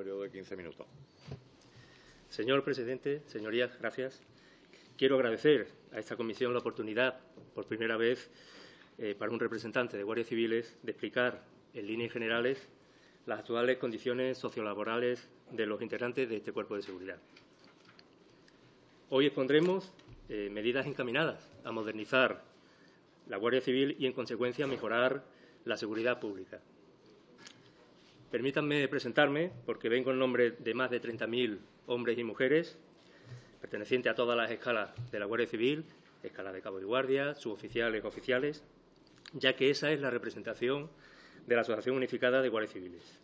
periodo de 15 minutos. Señor presidente, señorías, gracias. Quiero agradecer a esta comisión la oportunidad, por primera vez, para un representante de guardias civiles, de explicar en líneas generales las actuales condiciones sociolaborales de los integrantes de este cuerpo de seguridad. Hoy expondremos medidas encaminadas a modernizar la Guardia Civil y, en consecuencia, mejorar la seguridad pública. Permítanme presentarme, porque vengo en nombre de más de 30.000 hombres y mujeres, pertenecientes a todas las escalas de la Guardia Civil, escala de cabo de guardia, suboficiales, oficiales, ya que esa es la representación de la Asociación Unificada de Guardias Civiles.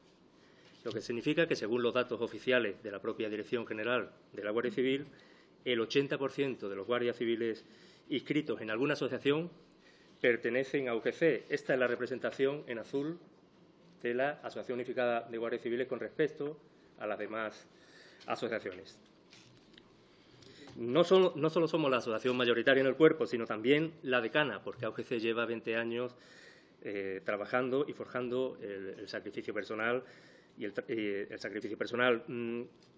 Lo que significa que, según los datos oficiales de la propia Dirección General de la Guardia Civil, el 80% de los guardias civiles inscritos en alguna asociación pertenecen a UGC. Esta es la representación en azul de la Asociación Unificada de Guardias Civiles con respecto a las demás asociaciones. No solo somos la asociación mayoritaria en el cuerpo, sino también la decana, porque AUGC lleva 20 años trabajando y forjando el sacrificio personal y el sacrificio personal.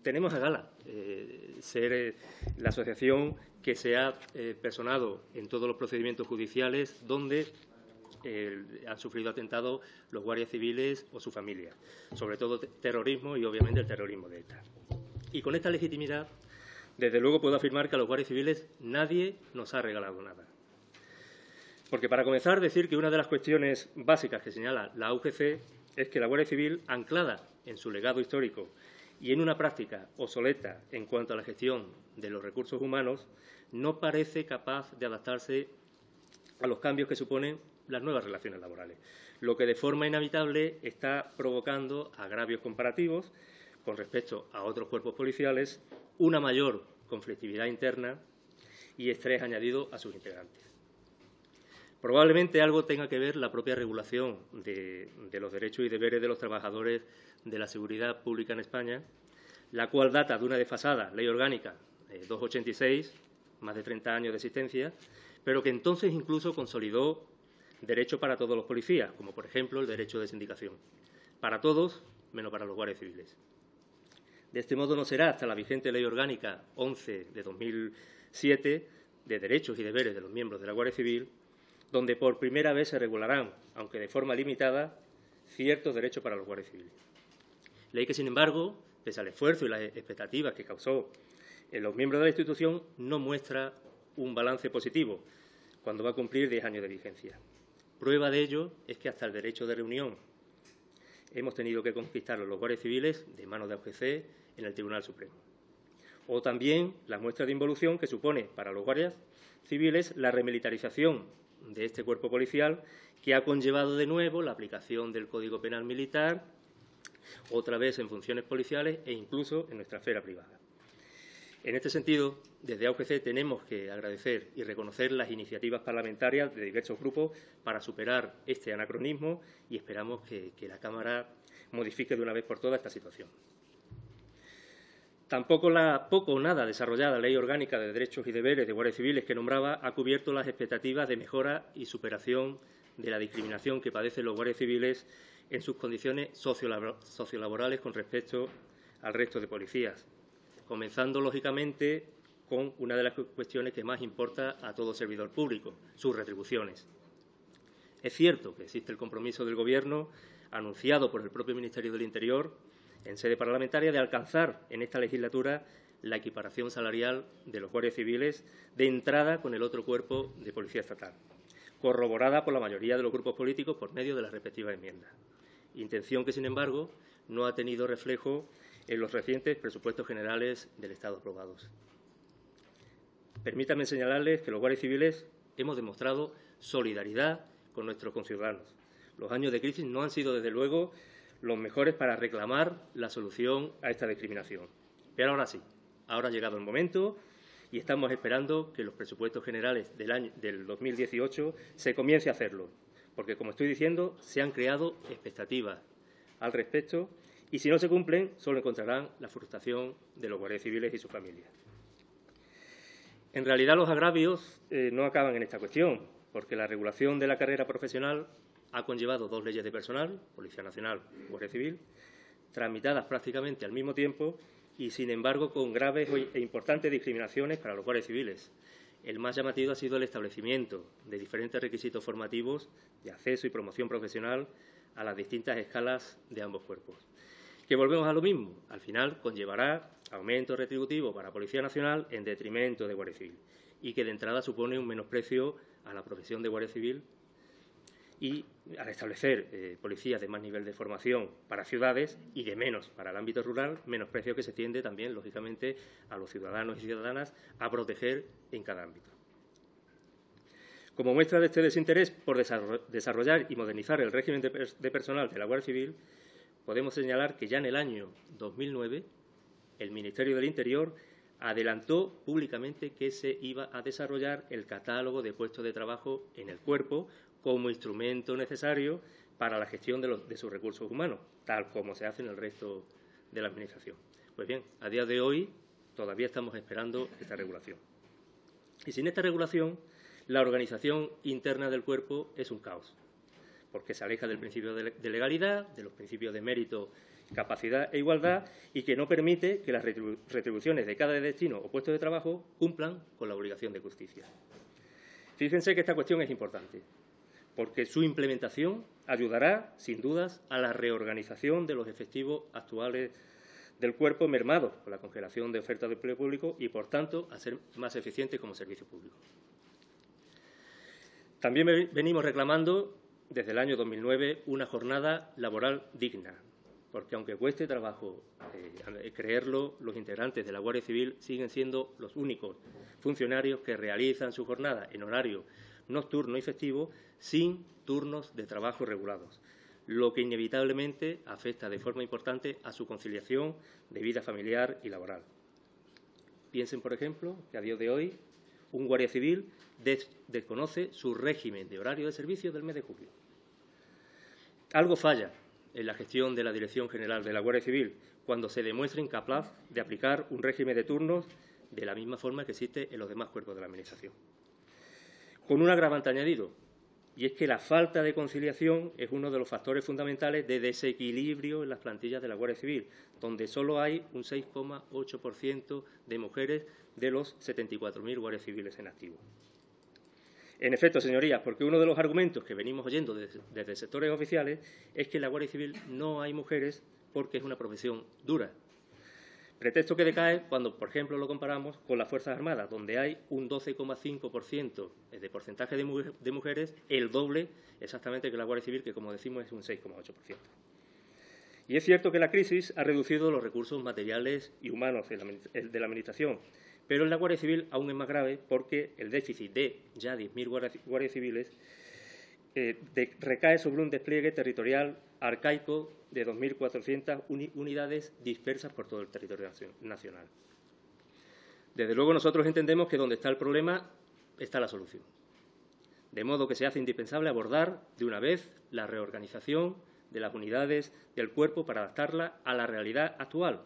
Tenemos a gala ser la asociación que se ha personado en todos los procedimientos judiciales donde han sufrido atentados los guardias civiles o su familia, sobre todo terrorismo y, obviamente, el terrorismo de ETA. Y con esta legitimidad, desde luego, puedo afirmar que a los guardias civiles nadie nos ha regalado nada. Porque, para comenzar, decir que una de las cuestiones básicas que señala la AUGC es que la Guardia Civil, anclada en su legado histórico y en una práctica obsoleta en cuanto a la gestión de los recursos humanos, no parece capaz de adaptarse a los cambios que suponen las nuevas relaciones laborales, lo que de forma inevitable está provocando agravios comparativos con respecto a otros cuerpos policiales, una mayor conflictividad interna y estrés añadido a sus integrantes. Probablemente algo tenga que ver la propia regulación de los derechos y deberes de los trabajadores de la seguridad pública en España, la cual data de una desfasada Ley Orgánica 286, más de 30 años de existencia, pero que entonces incluso consolidó derechos para todos los policías, como por ejemplo el derecho de sindicación. Para todos, menos para los guardias civiles. De este modo no será hasta la vigente Ley Orgánica 11 de 2007 de derechos y deberes de los miembros de la Guardia Civil donde por primera vez se regularán, aunque de forma limitada, ciertos derechos para los guardias civiles. Ley que, sin embargo, pese al esfuerzo y las expectativas que causó en los miembros de la institución, no muestra un balance positivo cuando va a cumplir 10 años de vigencia. Prueba de ello es que hasta el derecho de reunión hemos tenido que conquistarlo los guardias civiles de manos de AUGC en el Tribunal Supremo. O también la muestra de involución que supone para los guardias civiles la remilitarización de este cuerpo policial, que ha conllevado de nuevo la aplicación del Código Penal Militar, otra vez en funciones policiales e incluso en nuestra esfera privada. En este sentido, desde AUGC tenemos que agradecer y reconocer las iniciativas parlamentarias de diversos grupos para superar este anacronismo y esperamos que la Cámara modifique de una vez por todas esta situación. Tampoco la poco o nada desarrollada Ley Orgánica de Derechos y Deberes de Guardias Civiles que nombraba ha cubierto las expectativas de mejora y superación de la discriminación que padecen los guardias civiles en sus condiciones sociolaborales con respecto al resto de policías, comenzando, lógicamente, con una de las cuestiones que más importa a todo servidor público, sus retribuciones. Es cierto que existe el compromiso del Gobierno, anunciado por el propio Ministerio del Interior, en sede parlamentaria, de alcanzar en esta legislatura la equiparación salarial de los guardias civiles de entrada con el otro cuerpo de policía estatal, corroborada por la mayoría de los grupos políticos por medio de las respectivas enmiendas. Intención que, sin embargo, no ha tenido reflejo en los recientes presupuestos generales del Estado aprobados. Permítanme señalarles que los guardias civiles hemos demostrado solidaridad con nuestros conciudadanos. Los años de crisis no han sido, desde luego, los mejores para reclamar la solución a esta discriminación. Pero ahora sí, ahora ha llegado el momento y estamos esperando que los presupuestos generales del 2018 se comience a hacerlo, porque, como estoy diciendo, se han creado expectativas al respecto y, si no se cumplen, solo encontrarán la frustración de los guardias civiles y sus familias. En realidad, los agravios no acaban en esta cuestión, porque la regulación de la carrera profesional ha conllevado 2 leyes de personal, Policía Nacional y Guardia Civil, tramitadas prácticamente al mismo tiempo y, sin embargo, con graves e importantes discriminaciones para los guardias civiles. El más llamativo ha sido el establecimiento de diferentes requisitos formativos de acceso y promoción profesional a las distintas escalas de ambos cuerpos. Que volvemos a lo mismo, al final conllevará aumento retributivo para Policía Nacional en detrimento de Guardia Civil y que de entrada supone un menosprecio a la profesión de Guardia Civil y al establecer policías de más nivel de formación para ciudades y de menos para el ámbito rural, menosprecio que se tiende también, lógicamente, a los ciudadanos y ciudadanas a proteger en cada ámbito. Como muestra de este desinterés por desarrollar y modernizar el régimen de personal de la Guardia Civil, podemos señalar que ya en el año 2009 el Ministerio del Interior adelantó públicamente que se iba a desarrollar el catálogo de puestos de trabajo en el cuerpo como instrumento necesario para la gestión de sus recursos humanos, tal como se hace en el resto de la Administración. Pues bien, a día de hoy todavía estamos esperando esta regulación. Y sin esta regulación, la organización interna del cuerpo es un caos, porque se aleja del principio de legalidad, de los principios de mérito, capacidad e igualdad, y que no permite que las retribuciones de cada destino o puesto de trabajo cumplan con la obligación de justicia. Fíjense que esta cuestión es importante, porque su implementación ayudará, sin dudas, a la reorganización de los efectivos actuales del cuerpo mermados por la congelación de oferta de empleo público y, por tanto, a ser más eficiente como servicio público. También venimos reclamando, desde el año 2009, una jornada laboral digna, porque aunque cueste trabajo creerlo, los integrantes de la Guardia Civil siguen siendo los únicos funcionarios que realizan su jornada en horario nocturno y festivo sin turnos de trabajo regulados, lo que inevitablemente afecta de forma importante a su conciliación de vida familiar y laboral. Piensen, por ejemplo, que a día de hoy un guardia civil desconoce su régimen de horario de servicio del mes de julio. Algo falla en la gestión de la Dirección General de la Guardia Civil cuando se demuestra incapaz de aplicar un régimen de turnos de la misma forma que existe en los demás cuerpos de la Administración. Con un agravante añadido, y es que la falta de conciliación es uno de los factores fundamentales de desequilibrio en las plantillas de la Guardia Civil, donde solo hay un 6,8% de mujeres de los 74.000 guardias civiles en activo. En efecto, señorías, porque uno de los argumentos que venimos oyendo desde sectores oficiales es que en la Guardia Civil no hay mujeres porque es una profesión dura. Pretexto que decae cuando, por ejemplo, lo comparamos con las Fuerzas Armadas, donde hay un 12,5% de porcentaje de mujeres, el doble exactamente que la Guardia Civil, que, como decimos, es un 6,8%. Y es cierto que la crisis ha reducido los recursos materiales y humanos de la Administración, pero en la Guardia Civil aún es más grave porque el déficit de ya 10.000 guardias civiles recae sobre un despliegue territorial arcaico de 2.400 unidades dispersas por todo el territorio nacional. Desde luego, nosotros entendemos que donde está el problema está la solución. De modo que se hace indispensable abordar de una vez la reorganización de las unidades del cuerpo para adaptarla a la realidad actual,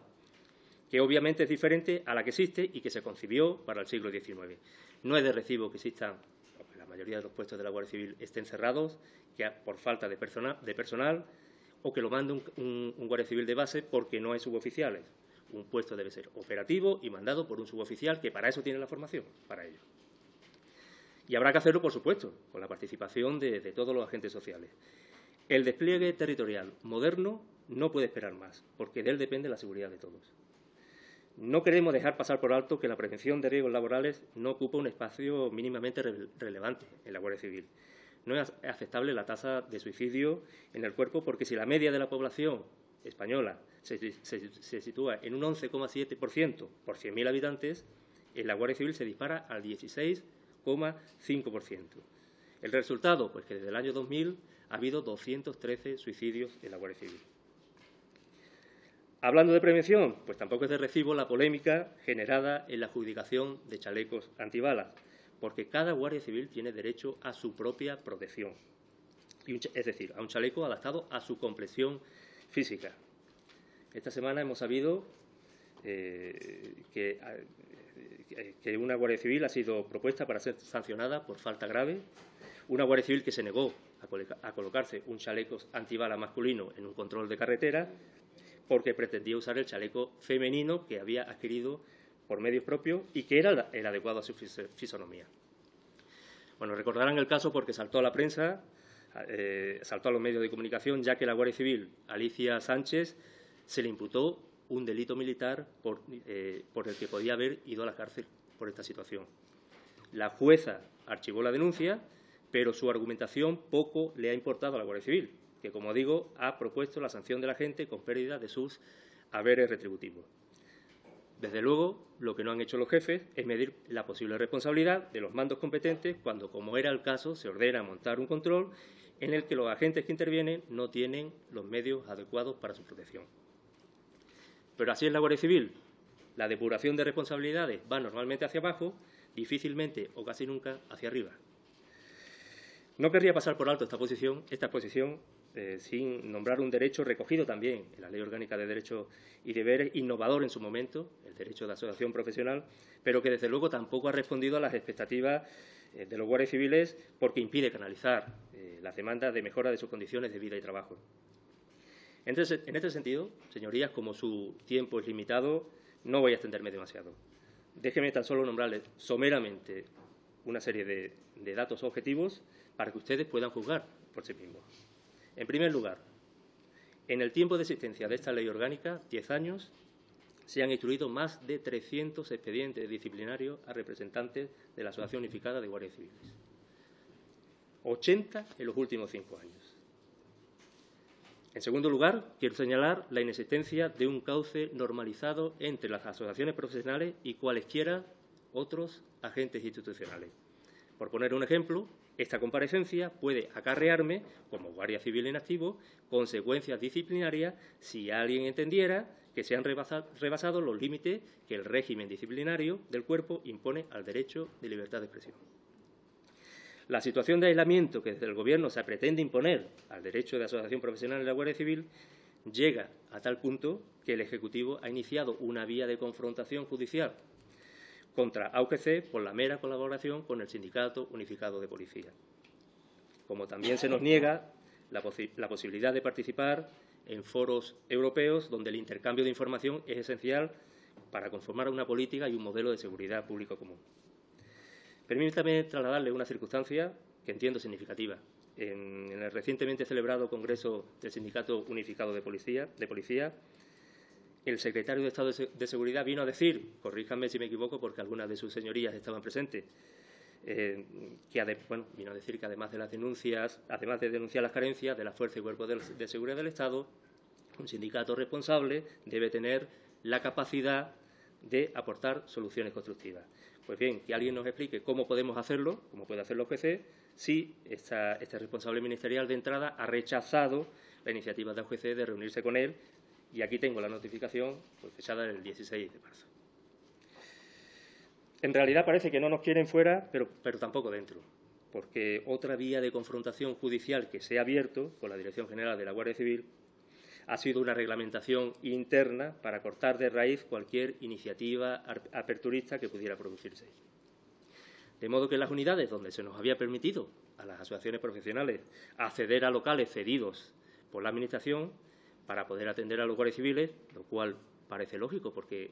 que obviamente es diferente a la que existe y que se concibió para el siglo XIX. No es de recibo que existan, la mayoría de los puestos de la Guardia Civil estén cerrados por falta de personal o que lo mande un guardia civil de base porque no hay suboficiales. Un puesto debe ser operativo y mandado por un suboficial que para eso tiene la formación, para ello. Y habrá que hacerlo, por supuesto, con la participación de todos los agentes sociales. El despliegue territorial moderno no puede esperar más, porque de él depende la seguridad de todos. No queremos dejar pasar por alto que la prevención de riesgos laborales no ocupa un espacio mínimamente relevante en la Guardia Civil. No es aceptable la tasa de suicidio en el cuerpo porque si la media de la población española se sitúa en un 11,7% por 100.000 habitantes, en la Guardia Civil se dispara al 16,5%. ¿El resultado? Pues que desde el año 2000 ha habido 213 suicidios en la Guardia Civil. Hablando de prevención, pues tampoco es de recibo la polémica generada en la adjudicación de chalecos antibalas, porque cada Guardia Civil tiene derecho a su propia protección, es decir, a un chaleco adaptado a su complexión física. Esta semana hemos sabido que una Guardia Civil ha sido propuesta para ser sancionada por falta grave, una Guardia Civil que se negó a colocarse un chaleco antibala masculino en un control de carretera, porque pretendía usar el chaleco femenino que había adquirido por medios propios y que era el adecuado a su fisonomía. Bueno, recordarán el caso porque saltó a la prensa, saltó a los medios de comunicación, ya que la Guardia Civil, Alicia Sánchez, se le imputó un delito militar por el que podía haber ido a la cárcel por esta situación. La jueza archivó la denuncia, pero su argumentación poco le ha importado a la Guardia Civil, que, como digo, ha propuesto la sanción del agente con pérdida de sus haberes retributivos. Desde luego, lo que no han hecho los jefes es medir la posible responsabilidad de los mandos competentes cuando, como era el caso, se ordena montar un control en el que los agentes que intervienen no tienen los medios adecuados para su protección. Pero así es la Guardia Civil. La depuración de responsabilidades va normalmente hacia abajo, difícilmente o casi nunca hacia arriba. No querría pasar por alto esta exposición sin nombrar un derecho recogido también en la Ley Orgánica de Derechos y Deberes, innovador en su momento, el derecho de asociación profesional, pero que desde luego tampoco ha respondido a las expectativas de los guardias civiles porque impide canalizar las demandas de mejora de sus condiciones de vida y trabajo. En este sentido, señorías, como su tiempo es limitado, no voy a extenderme demasiado. Déjenme tan solo nombrarles someramente una serie de datos objetivos para que ustedes puedan juzgar por sí mismos. En primer lugar, en el tiempo de existencia de esta ley orgánica, 10 años, se han instruido más de 300 expedientes disciplinarios a representantes de la Asociación Unificada de Guardias Civiles. 80 en los últimos 5 años. En segundo lugar, quiero señalar la inexistencia de un cauce normalizado entre las asociaciones profesionales y cualesquiera otros agentes institucionales. Por poner un ejemplo, esta comparecencia puede acarrearme, como guardia civil en activo, consecuencias disciplinarias si alguien entendiera que se han rebasado los límites que el régimen disciplinario del cuerpo impone al derecho de libertad de expresión. La situación de aislamiento que desde el Gobierno se pretende imponer al derecho de asociación profesional en la Guardia Civil llega a tal punto que el Ejecutivo ha iniciado una vía de confrontación judicial contra AUGC por la mera colaboración con el Sindicato Unificado de Policía. Como también se nos niega la posibilidad de participar en foros europeos donde el intercambio de información es esencial para conformar una política y un modelo de seguridad público común. Permítame trasladarle una circunstancia que entiendo significativa. En el recientemente celebrado Congreso del Sindicato Unificado de Policía, el secretario de Estado de Seguridad vino a decir, corríjanme si me equivoco porque algunas de sus señorías estaban presentes, vino a decir que además de las denuncias, además de denunciar las carencias de las fuerzas y cuerpos de seguridad del Estado, un sindicato responsable debe tener la capacidad de aportar soluciones constructivas. Pues bien, que alguien nos explique cómo podemos hacerlo, cómo puede hacerlo OGC, si este responsable ministerial de entrada ha rechazado la iniciativa de OGC de reunirse con él, y aquí tengo la notificación fechada el 16 de marzo. En realidad parece que no nos quieren fuera, pero tampoco dentro, porque otra vía de confrontación judicial que se ha abierto con la Dirección General de la Guardia Civil ha sido una reglamentación interna para cortar de raíz cualquier iniciativa aperturista que pudiera producirse. De modo que las unidades donde se nos había permitido a las asociaciones profesionales acceder a locales cedidos por la Administración para poder atender a los guardias civiles, lo cual parece lógico porque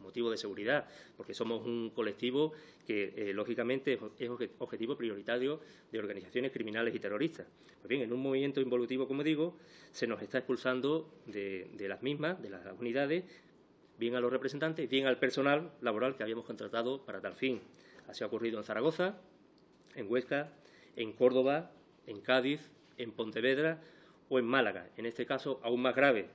motivo de seguridad, porque somos un colectivo que, lógicamente, es objetivo prioritario de organizaciones criminales y terroristas. Pues bien, en un movimiento involutivo, como digo, se nos está expulsando de las mismas, de las unidades, bien a los representantes, bien al personal laboral que habíamos contratado para tal fin. Así ha ocurrido en Zaragoza, en Huesca, en Córdoba, en Cádiz, en Pontevedra o en Málaga. En este caso, aún más grave,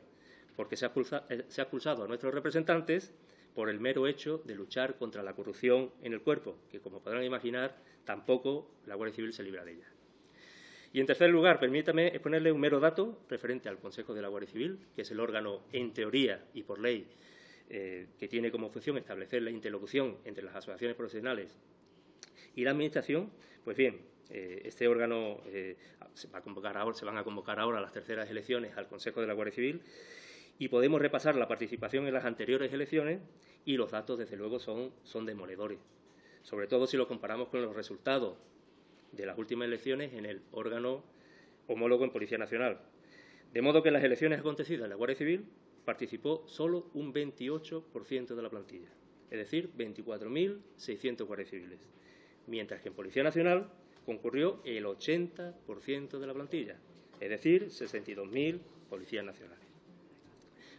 porque se ha expulsado a nuestros representantes por el mero hecho de luchar contra la corrupción en el cuerpo, que, como podrán imaginar, tampoco la Guardia Civil se libra de ella. Y, en tercer lugar, permítame exponerle un mero dato referente al Consejo de la Guardia Civil, que es el órgano, en teoría y por ley, que tiene como función establecer la interlocución entre las asociaciones profesionales y la Administración. Pues bien, este órgano se van a convocar ahora las terceras elecciones al Consejo de la Guardia Civil, y podemos repasar la participación en las anteriores elecciones y los datos, desde luego, son demoledores, sobre todo si lo comparamos con los resultados de las últimas elecciones en el órgano homólogo en Policía Nacional. De modo que en las elecciones acontecidas en la Guardia Civil participó solo un 28% de la plantilla, es decir, 24.600 guardias civiles, mientras que en Policía Nacional concurrió el 80% de la plantilla, es decir, 62.000 policías nacionales.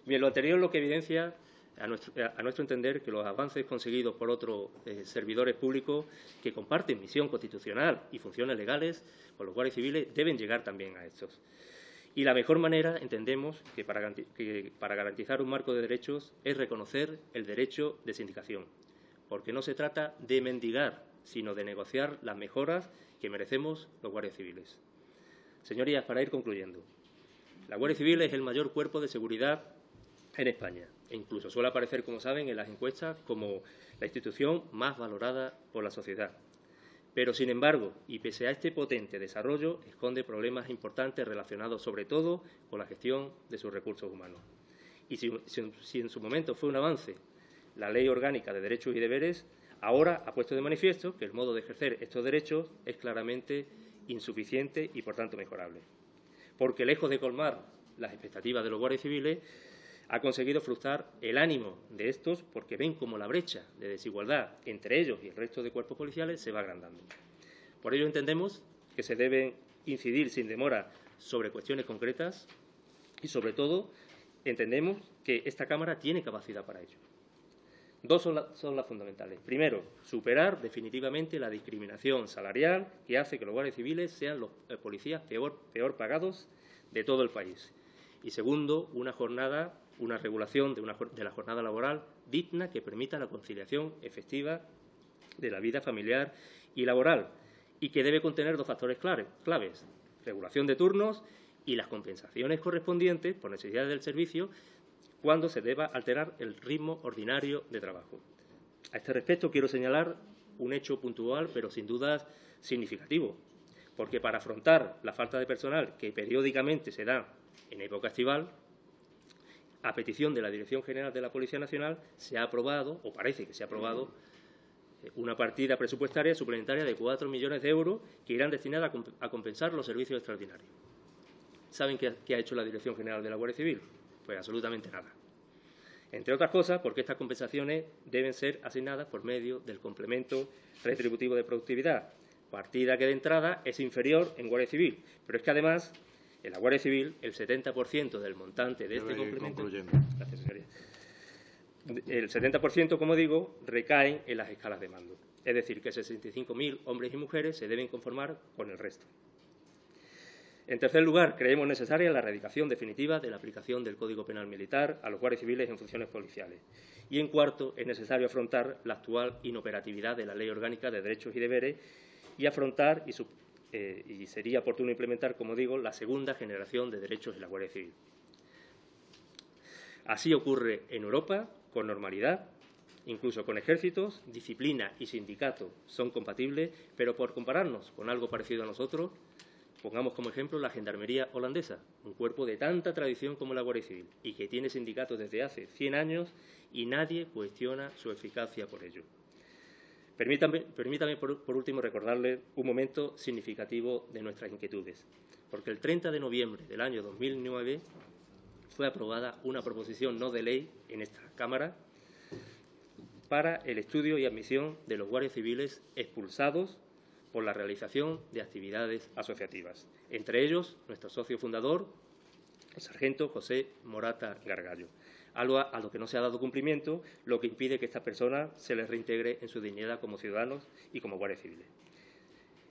Bien, lo anterior lo que evidencia, a nuestro entender, que los avances conseguidos por otros servidores públicos que comparten misión constitucional y funciones legales con los guardias civiles deben llegar también a estos. Y la mejor manera, entendemos, que para garantizar un marco de derechos es reconocer el derecho de sindicación, porque no se trata de mendigar, sino de negociar las mejoras que merecemos los guardias civiles. Señorías, para ir concluyendo, la Guardia Civil es el mayor cuerpo de seguridad en España e incluso suele aparecer, como saben, en las encuestas como la institución más valorada por la sociedad. Pero, sin embargo, y pese a este potente desarrollo, esconde problemas importantes relacionados sobre todo con la gestión de sus recursos humanos. Y si en su momento fue un avance la Ley Orgánica de Derechos y Deberes, ahora ha puesto de manifiesto que el modo de ejercer estos derechos es claramente insuficiente y, por tanto, mejorable. Porque, lejos de colmar las expectativas de los guardias civiles, ha conseguido frustrar el ánimo de estos porque ven como la brecha de desigualdad entre ellos y el resto de cuerpos policiales se va agrandando. Por ello entendemos que se debe incidir sin demora sobre cuestiones concretas y, sobre todo, entendemos que esta Cámara tiene capacidad para ello. Dos son las fundamentales. Primero, superar definitivamente la discriminación salarial que hace que los guardias civiles sean los policías peor pagados de todo el país. Y segundo, una regulación de la jornada laboral digna que permita la conciliación efectiva de la vida familiar y laboral y que debe contener dos factores claves, regulación de turnos y las compensaciones correspondientes por necesidades del servicio cuando se deba alterar el ritmo ordinario de trabajo. A este respecto quiero señalar un hecho puntual, pero sin duda significativo, porque para afrontar la falta de personal que periódicamente se da en época estival, a petición de la Dirección General de la Policía Nacional, se ha aprobado, o parece que se ha aprobado, una partida presupuestaria suplementaria de 4 millones de euros que irán destinadas a compensar los servicios extraordinarios. ¿Saben qué ha hecho la Dirección General de la Guardia Civil? Pues absolutamente nada. Entre otras cosas, porque estas compensaciones deben ser asignadas por medio del complemento retributivo de productividad, partida que de entrada es inferior en Guardia Civil, pero es que además en la Guardia Civil el 70% del montante de este complemento, gracias, señoría, el 70%, como digo, recae en las escalas de mando. Es decir, que 65.000 hombres y mujeres se deben conformar con el resto. En tercer lugar, creemos necesaria la erradicación definitiva de la aplicación del Código Penal Militar a los guardias civiles en funciones policiales. Y, en cuarto, es necesario afrontar la actual inoperatividad de la Ley Orgánica de Derechos y Deberes y afrontar, y sería oportuno implementar, como digo, la segunda generación de derechos en la Guardia Civil. Así ocurre en Europa con normalidad, incluso con ejércitos, disciplina y sindicato son compatibles, pero por compararnos con algo parecido a nosotros, pongamos como ejemplo la Gendarmería holandesa, un cuerpo de tanta tradición como la Guardia Civil y que tiene sindicatos desde hace 100 años y nadie cuestiona su eficacia por ello. Permítame por último, recordarle un momento significativo de nuestras inquietudes, porque el 30 de noviembre del año 2009 fue aprobada una proposición no de ley en esta Cámara para el estudio y admisión de los guardias civiles expulsados por la realización de actividades asociativas. Entre ellos, nuestro socio fundador, el sargento José Morata Gargallo. Algo a lo que no se ha dado cumplimiento, lo que impide que esta persona se les reintegre en su dignidad como ciudadanos y como guardias civiles.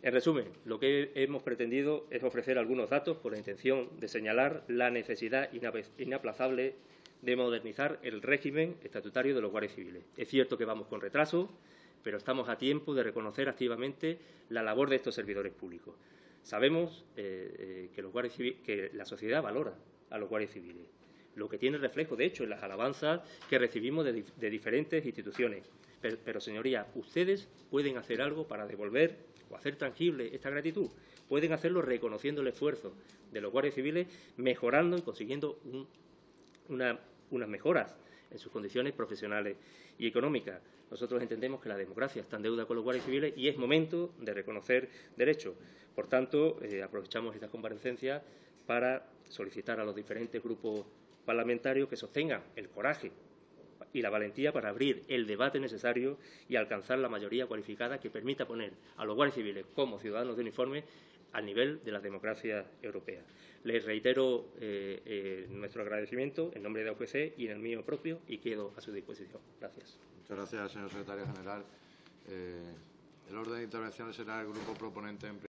En resumen, lo que hemos pretendido es ofrecer algunos datos con la intención de señalar la necesidad inaplazable de modernizar el régimen estatutario de los guardias civiles. Es cierto que vamos con retraso, pero estamos a tiempo de reconocer activamente la labor de estos servidores públicos. Sabemos que la sociedad valora a los guardias civiles, lo que tiene reflejo, de hecho, en las alabanzas que recibimos de diferentes instituciones. Pero, señorías, ustedes pueden hacer algo para devolver o hacer tangible esta gratitud. Pueden hacerlo reconociendo el esfuerzo de los guardias civiles, mejorando y consiguiendo unas mejoras en sus condiciones profesionales y económicas. Nosotros entendemos que la democracia está en deuda con los guardias civiles y es momento de reconocer derechos. Por tanto, aprovechamos esta comparecencia para solicitar a los diferentes grupos parlamentarios que sostengan el coraje y la valentía para abrir el debate necesario y alcanzar la mayoría cualificada que permita poner a los guardias civiles como ciudadanos de uniforme al nivel de las democracias europeas. Les reitero nuestro agradecimiento en nombre de la UGC y en el mío propio y quedo a su disposición. Gracias. Muchas gracias, señor secretario general. El orden de intervención será el grupo proponente en